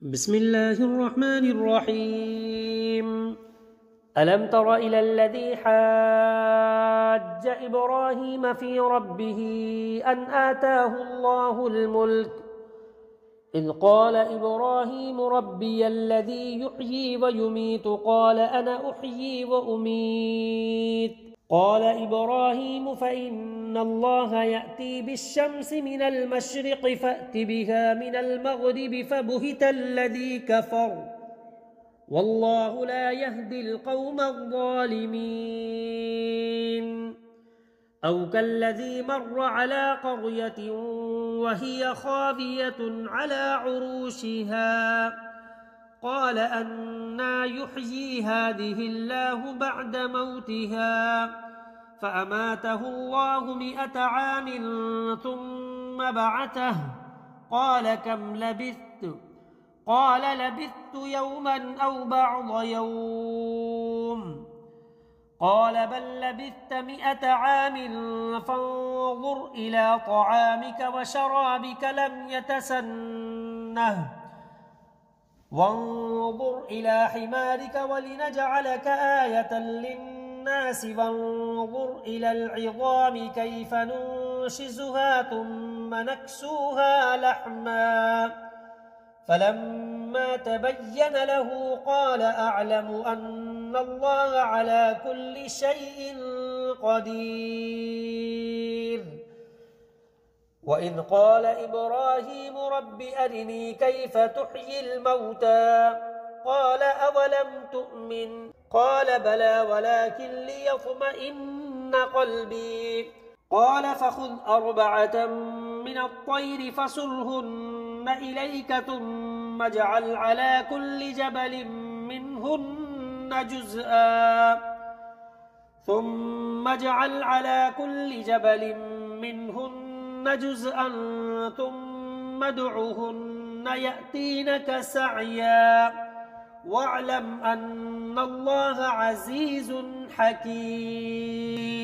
بسم الله الرحمن الرحيم. ألم تر إلى الذي حاج إبراهيم في ربه أن آتاه الله الملك إذ قال إبراهيم ربي الذي يحيي ويميت قال أنا أحيي وأميت قال إبراهيم فإن الله يأتي بالشمس من المشرق فأت بها من المغرب فبهت الذي كفر والله لا يهدي القوم الظالمين. أو كالذي مر على قرية وهي خاوية على عروشها قال أنى يحيي هذه الله بعد موتها فأماته الله 100 عام ثم بعثه قال كم لبثت قال لبثت يوما أو بعض يوم قال بل لبثت 100 عام فانظر إلى طعامك وشرابك لم يتسنه وانظر إلى حمارك ولنجعلك آية للناس وانظر إلى العظام كيف ننشزها ثم نكسوها لحما فلما تبين له قال أعلم أن الله على كل شيء قدير. وإذ قال إبراهيم رب أرني كيف تحيي الموتى قال أولم تؤمن قال بلى ولكن ليطمئن قلبي قال فخذ 4 من الطير فصرهن إليك ثم اجعل على كل جبل منهن جزءا ثم ادعهن يأتينك سعيا واعلم أن الله عزيز حكيم.